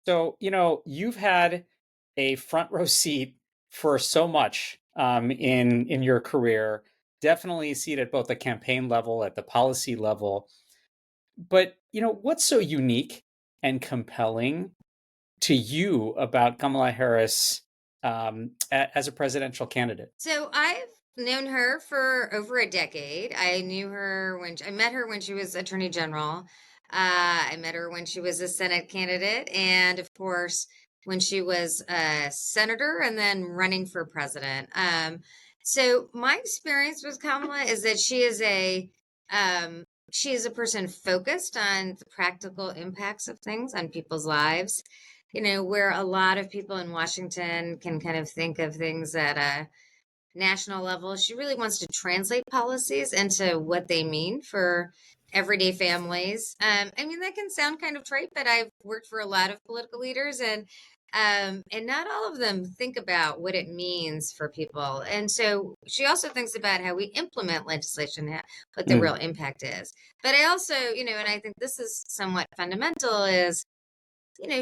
So, you've had a front row seat for so much in your career, definitely a seat at both the campaign level, at the policy level. But, what's so unique and compelling to you about Kamala Harris as a presidential candidate? So I've known her for over a decade. I met her when she was Attorney General. I met her when she was a Senate candidate, and of course when she was a senator, and then running for president. So my experience with Kamala is that um, she is a person focused on the practical impacts of things on people's lives. Where a lot of people in Washington can kind of think of things at a national level. She really wants to translate policies into what they mean for everyday families. I mean, that can sound kind of trite, but I've worked for a lot of political leaders, and not all of them think about what it means for people. And so she also thinks about how we implement legislation, what the real Mm, impact is. But I also, and I think this is somewhat fundamental, is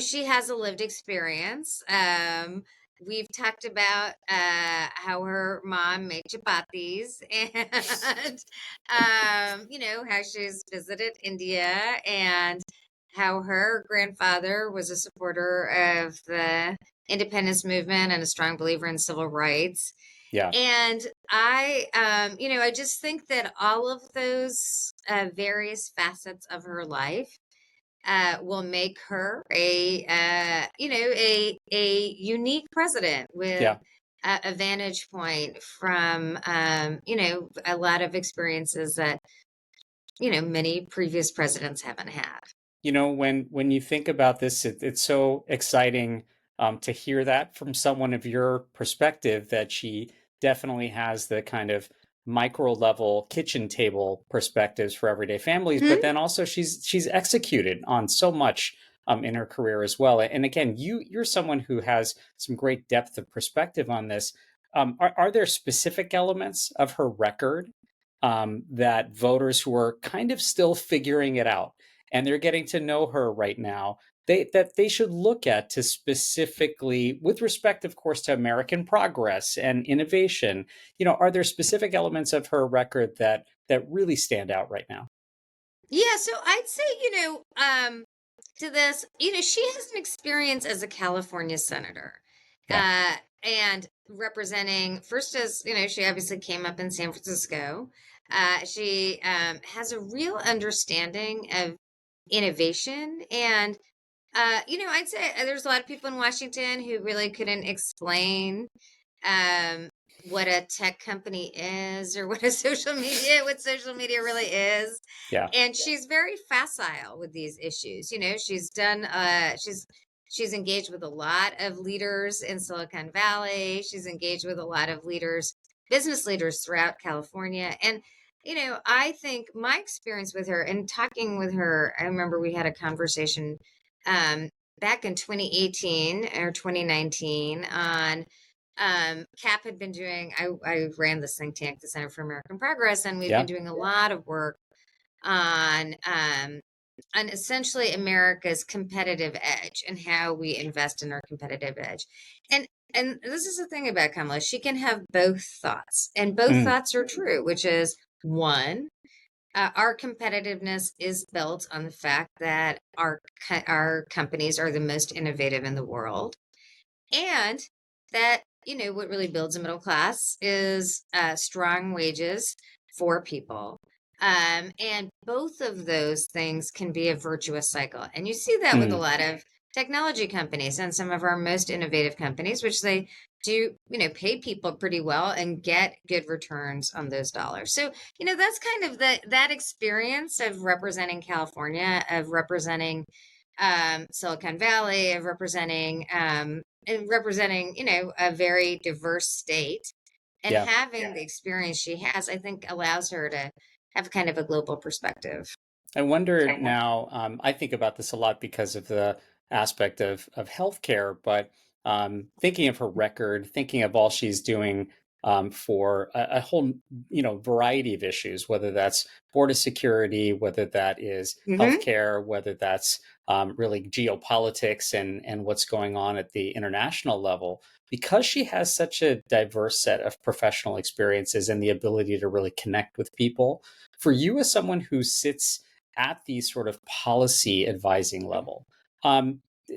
she has a lived experience. We've talked about how her mom made chapatis and, how she's visited India and how her grandfather was a supporter of the independence movement and a strong believer in civil rights. yeah. And I just think that all of those various facets of her life will make her a unique president with Yeah. a vantage point from a lot of experiences that many previous presidents haven't had. When you think about this, it's so exciting to hear that from someone of your perspective that she definitely has the kind of micro level kitchen table perspectives for everyday families, but Hmm. then also she's executed on so much in her career as well. And again, you're someone who has some great depth of perspective on this. Are there specific elements of her record that voters who are kind of still figuring it out and they're getting to know her right now, they should look at to specifically, with respect of course to American progress and innovation, are there specific elements of her record that really stand out right now? Yeah, so I'd say to this, she has an experience as a California senator, Yeah. and representing first as she obviously came up in San Francisco. She has a real understanding of innovation, and I'd say there's a lot of people in Washington who really couldn't explain um, what a tech company is or what social media really is. Yeah. And she's very facile with these issues. She's engaged with a lot of leaders in Silicon Valley. She's engaged with a lot of business leaders throughout California. And I think my experience with her and talking with her, I remember we had a conversation um, back in 2018 or 2019 on CAP had been doing, I ran this think tank, the Center for American Progress, and we'd been Yeah. doing a lot of work on um, on essentially America's competitive edge and how we invest in our competitive edge. And and this is the thing about Kamala, she can have both thoughts, and both Mm, thoughts are true, which is one, our competitiveness is built on the fact that our companies are the most innovative in the world, and that what really builds a middle class is strong wages for people. And both of those things can be a virtuous cycle, and you see that with a mm. lot of technology companies and some of our most innovative companies, which they do pay people pretty well and get good returns on those dollars. So that's kind of that experience of representing California, of representing Silicon Valley, of representing a very diverse state, and Yeah. having the experience she has, I think allows her to have kind of a global perspective. I wonder now, I think about this a lot because of the aspect of healthcare, but thinking of her record, thinking of all she's doing for a whole, variety of issues, whether that's border security, whether that is Hmm. healthcare, whether that's really geopolitics and what's going on at the international level. Because she has such a diverse set of professional experiences and the ability to really connect with people, for you as someone who sits at the sort of policy advising level,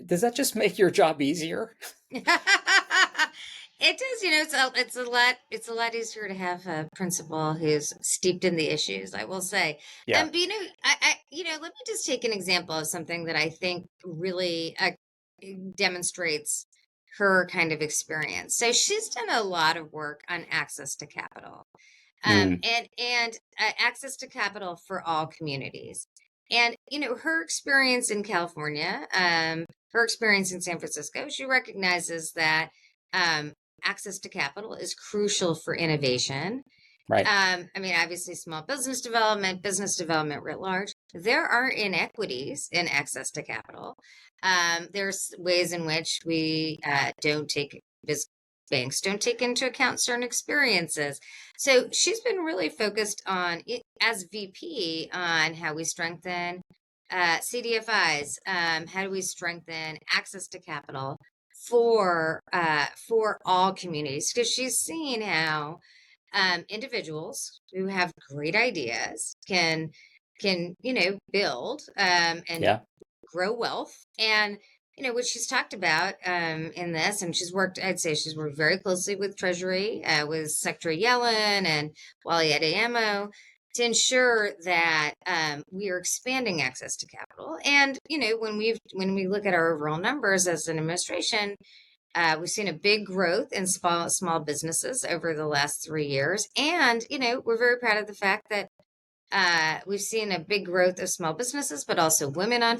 does that just make your job easier? It does, it's a lot easier to have a principal who's steeped in the issues, I will say. Yeah. But let me just take an example of something that I think really demonstrates her kind of experience. So she's done a lot of work on access to capital, Mm, and access to capital for all communities. And her experience in California, her experience in San Francisco, she recognizes that um, access to capital is crucial for innovation. right. I mean, obviously, small business development writ large, there are inequities in access to capital. There's ways in which we don't take banks don't take into account certain experiences. So she's been really focused on it as VP on how we strengthen CDFIs. How do we strengthen access to capital for all communities? Because she's seen how individuals who have great ideas can build and Yeah. grow wealth. And what she's talked about in this, and I'd say she's worked very closely with Treasury, with Secretary Yellen and Wally Adeyemo, to ensure that we are expanding access to capital. And when we look at our overall numbers as an administration, we've seen a big growth in small businesses over the last 3 years, and we're very proud of the fact that we've seen a big growth of small businesses, but also women Hmm.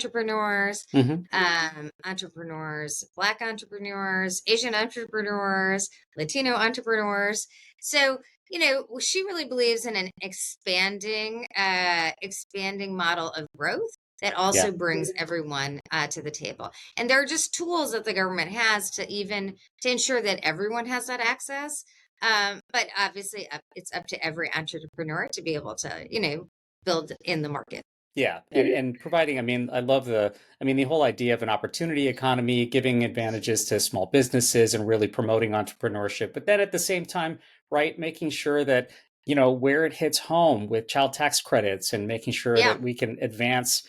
Black entrepreneurs, Asian entrepreneurs, Latino entrepreneurs. So, she really believes in an expanding model of growth that Yeah. also brings everyone to the table. And there are just tools that the government has to ensure that everyone has that access. But obviously, it's up to every entrepreneur to be able to, build in the market. Yeah, and providing, I mean, the whole idea of an opportunity economy, giving advantages to small businesses and really promoting entrepreneurship, but then at the same time, right, making sure that, where it hits home with child tax credits and making sure Yeah, that we can advance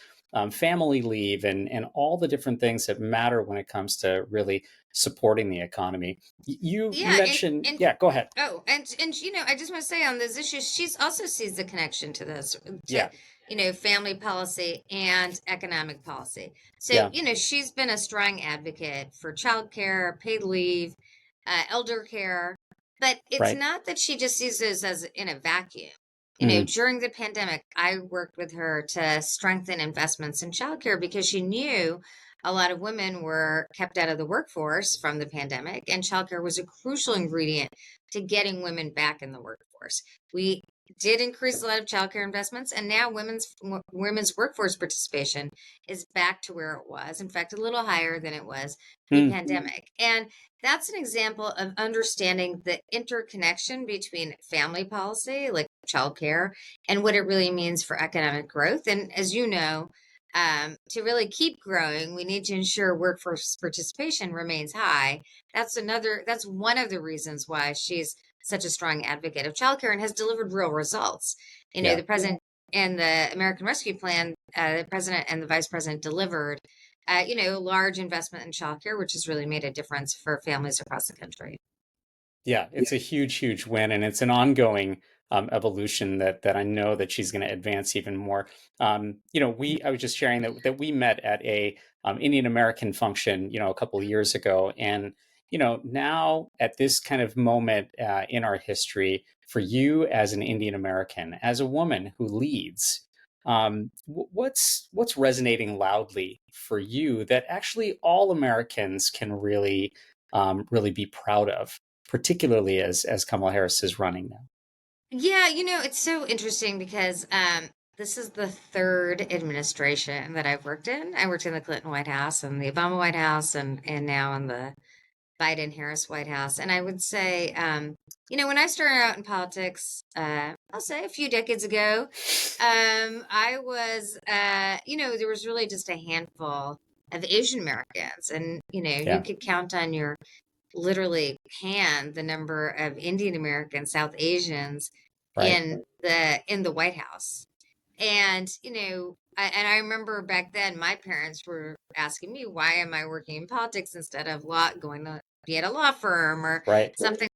family leave and all the different things that matter when it comes to really supporting the economy. You yeah, mentioned, and yeah, go ahead. oh, and I just want to say on those issues, she's also sees the connection to this, to Yeah, family policy and economic policy. So yeah, she's been a strong advocate for childcare, paid leave, elder care, but it's right. not that she just sees this as in a vacuum. Mm, During the pandemic, I worked with her to strengthen investments in childcare because she knew a lot of women were kept out of the workforce from the pandemic, and childcare was a crucial ingredient to getting women back in the workforce. We did increase a lot of childcare investments, and now women's workforce participation is back to where it was. In fact, a little higher than it was mm, pre-pandemic. And that's an example of understanding the interconnection between family policy, like childcare, and what it really means for economic growth. And as you know, to really keep growing, we need to ensure workforce participation remains high. That's one of the reasons why she's such a strong advocate of childcare and has delivered real results. yeah. The president and the American Rescue Plan, the president and the vice president delivered, large investment in childcare, which has really made a difference for families across the country. Yeah, it's a huge, huge win, and it's an ongoing evolution that I know that she's going to advance even more. I was just sharing that we met at a Indian American function, a couple of years ago, and now at this kind of moment in our history, for you as an Indian American, as a woman who leads, what's resonating loudly for you that actually all Americans can really be proud of, particularly as Kamala Harris is running now. Yeah, it's so interesting because this is the third administration that I've worked in. I worked in the Clinton White House and the Obama White House, and now in the Biden-Harris White House. And I would say, when I started out in politics, I'll say a few decades ago, I was, there was really just a handful of Asian Americans, and you Yeah. could count on your literally hand the number of Indian American, South Asians Right. in the White House. And I remember back then my parents were asking me, why am I working in politics instead of going to be at a law firm or Right. something.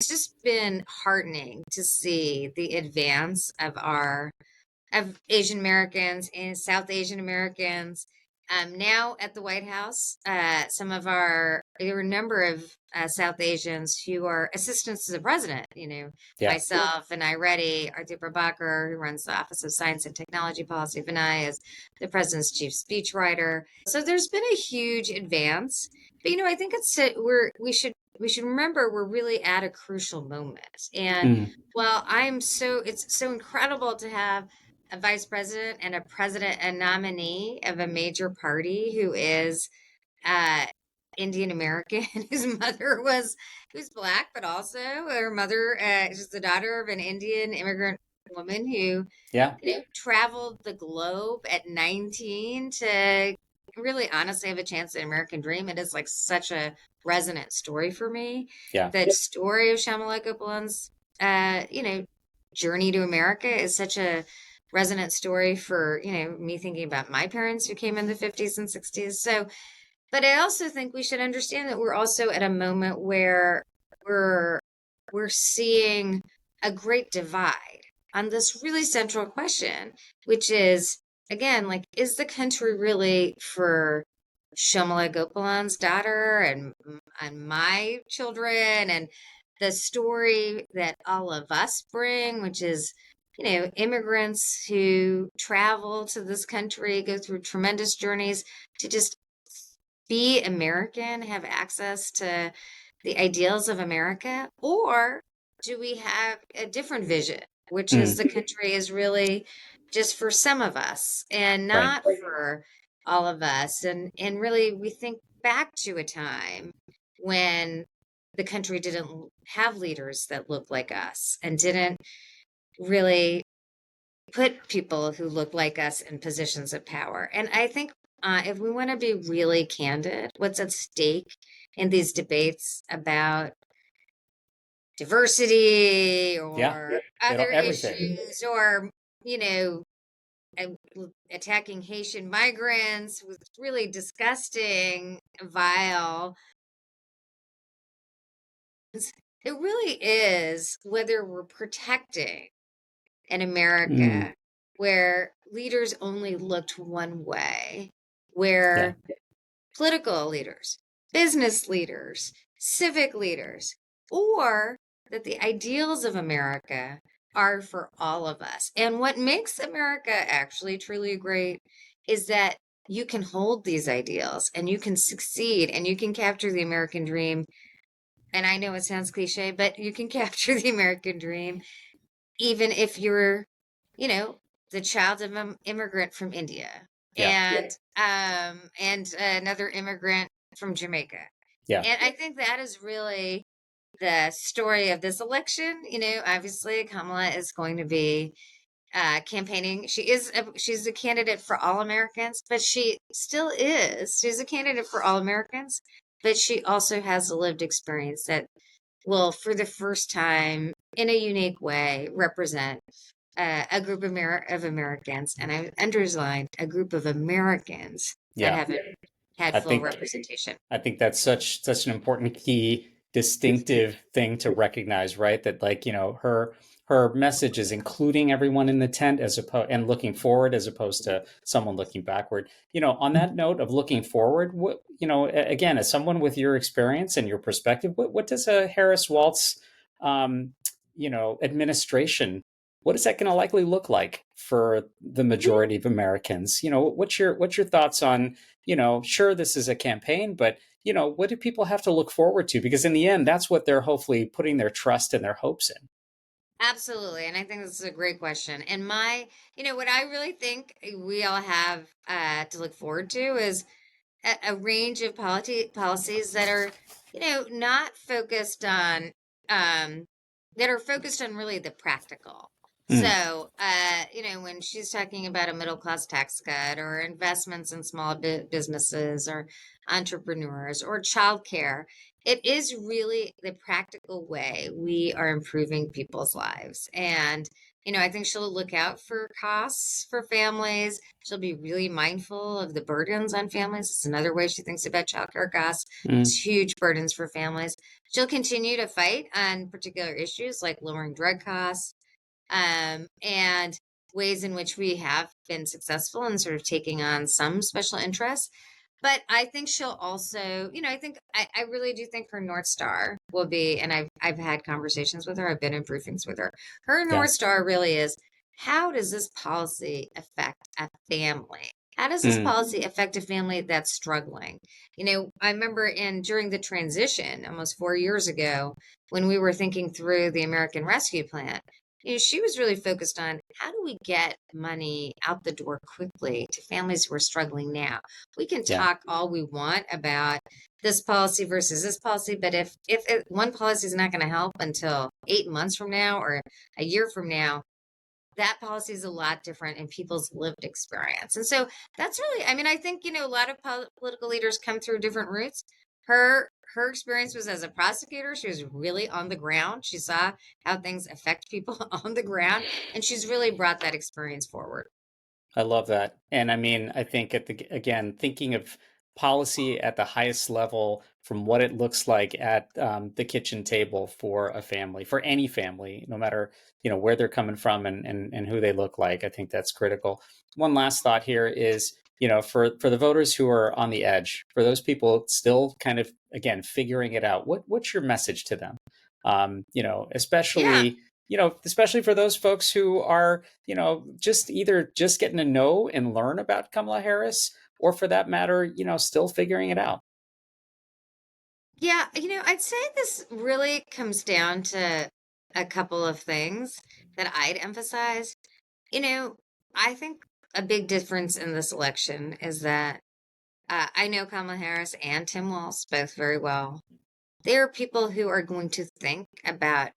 It's just been heartening to see the advance of Asian Americans and South Asian Americans. Now at the White House, there are a number of South Asians who are assistants to the president. Yeah. Myself and Ireti, Arthur Prabhakar, who runs the Office of Science and Technology Policy. Vinay is the president's chief speechwriter. So there's been a huge advance. But I think we should remember we're really at a crucial moment. And Mm. it's so incredible to have a vice president and a president and nominee of a major party who is uh, Indian American, who's black, but also her mother is the daughter of an Indian immigrant woman who Yeah. traveled the globe at 19 to really honestly have a chance at American dream. It is like such a resonant story for me. Yeah. The story of Shamala Gopalan's, journey to America is such a resonant story for, me thinking about my parents who came in the 50s and 60s. So, but I also think we should understand that we're also at a moment where we're we're seeing a great divide on this really central question, which is again, like, is the country really for Shamala Gopalan's daughter and my children and the story that all of us bring, which is immigrants who travel to this country, go through tremendous journeys to just be American, have access to the ideals of America? Or do we have a different vision, which is Mm. the country is really just for some of us and Right. not for all of us? And really, we think back to a time when the country didn't have leaders that looked like us and didn't really put people who look like us in positions of power. And I think if we want to be really candid, what's at stake in these debates about diversity Yeah. or It other everything. issues or, you know, attacking Haitian migrants with really disgusting, vile. It really is whether we're protecting in Mm. America where leaders only looked one way, Yeah. where political leaders, business leaders, civic leaders, or that the ideals of America are for all of us. And what makes America actually truly great is that you can hold these ideals and you can succeed and you can capture the American dream. And I know it sounds cliche, but you can capture the American dream even if you're, you know, the child of an immigrant from India Yeah. and another immigrant from Jamaica. Yeah. And I think that is really the story of this election. Obviously Kamala is going to be campaigning. She's a candidate for all Americans, but she's a candidate for all Americans, but she also has a lived experience that will, for the first time in a unique way, represent a group of Americans, and I underlined a group of Americans that Yeah. haven't had I full think representation. I think that's such an important key distinctive thing to recognize, right? That, like, her message is including everyone in the tent as opposed and looking forward as opposed to someone looking backward. On that note of looking forward, again, as someone with your experience and your perspective, what does a Harris Waltz um, administration, what is that going to likely look like for the majority of Americans? What's your thoughts on, sure, this is a campaign, but what do people have to look forward to? Because in the end, that's what they're hopefully putting their trust and their hopes in. Absolutely. And I think this is a great question. And what I really think we all have to look forward to is a range of policies that are, not focused on, um, that are focused on really the practical. Mm, So, when she's talking about a middle class tax cut or investments in small businesses or entrepreneurs or childcare, it is really the practical way we are improving people's lives. And, I think she'll look out for costs for families. She'll be really mindful of the burdens on families. It's another way she thinks about childcare costs. mm, It's huge burdens for families. She'll continue to fight on particular issues like lowering drug costs, and ways in which we have been successful in sort of taking on some special interests. But I think she'll also, I really do think her North Star will be, and I've had conversations with her, I've been in briefings with her. Her yeah. North Star really is, how does this policy affect a family? How does this Mm, policy affect a family that's struggling? I remember during the transition almost 4 years ago, when we were thinking through the American Rescue Plan, she was really focused on, how do we get money out the door quickly to families who are struggling now? We can yeah. talk all we want about this policy versus this policy, but if one policy is not going to help until 8 months from now or a year from now, that policy is a lot different in people's lived experience. And so that's really, I mean, I think, a lot of political leaders come through different routes. Her experience was as a prosecutor. She was really on the ground. She saw how things affect people on the ground, and she's really brought that experience forward. I love that. And I mean, I think again, thinking of policy at the highest level from what it looks like at the kitchen table for a family, for any family, no matter, where they're coming from and who they look like. I think that's critical. One last thought here is, for the voters who are on the edge, for those people still kind of, again, figuring it out, what's your message to them? Yeah. Especially for those folks who are, just either just getting to know and learn about Kamala Harris, or for that matter, still figuring it out. Yeah. I'd say this really comes down to a couple of things that I'd emphasize. You know, I think a big difference in this election is that, I know Kamala Harris and Tim Walz both very well. They are people who are going to think about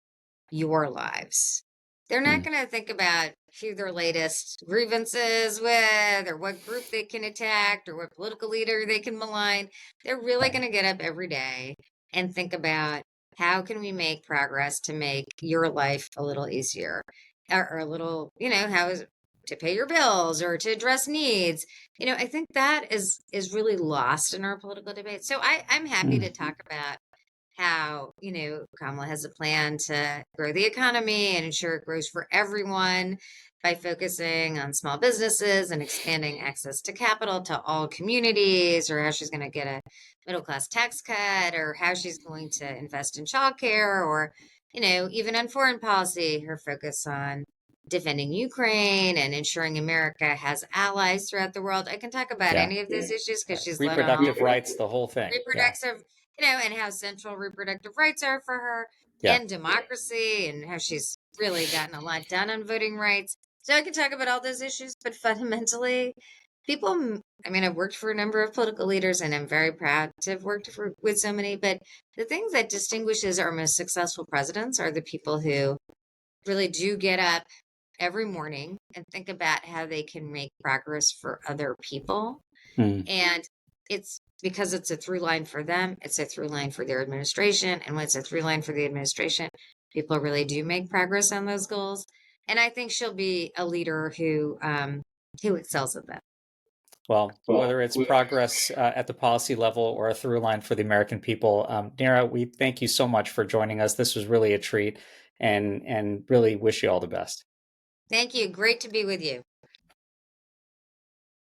your lives. They're not Mm, going to think about who their latest grievances with or what group they can attack or what political leader they can malign. They're really right. going to get up every day and think about, how can we make progress to make your life a little easier, or a little, how is to pay your bills or to address needs. I think that is really lost in our political debate. So I'm happy Mm, to talk about how, Kamala has a plan to grow the economy and ensure it grows for everyone by focusing on small businesses and expanding access to capital to all communities, or how she's going to get a middle class tax cut, or how she's going to invest in childcare, or, even on foreign policy, her focus on defending Ukraine and ensuring America has allies throughout the world. I can talk about yeah. any of those issues because Right. she's led on all Reproductive rights, the whole thing. Yeah. reproductive, and how central reproductive rights are for her, Yeah. and democracy, and how she's really gotten a lot done on voting rights. So I can talk about all those issues, but fundamentally, I mean, I've worked for a number of political leaders, and I'm very proud to have worked with so many. But the thing that distinguishes our most successful presidents are the people who really do get up every morning and think about how they can make progress for other people. Mm, And it's because it's a through line for them, it's a through line for their administration. And when it's a through line for the administration, people really do make progress on those goals. And I think she'll be a leader who excels at that. well, whether it's progress at the policy level or a through line for the American people, Neera, we thank you so much for joining us. This was really a treat, and really wish you all the best. Thank you. Great to be with you.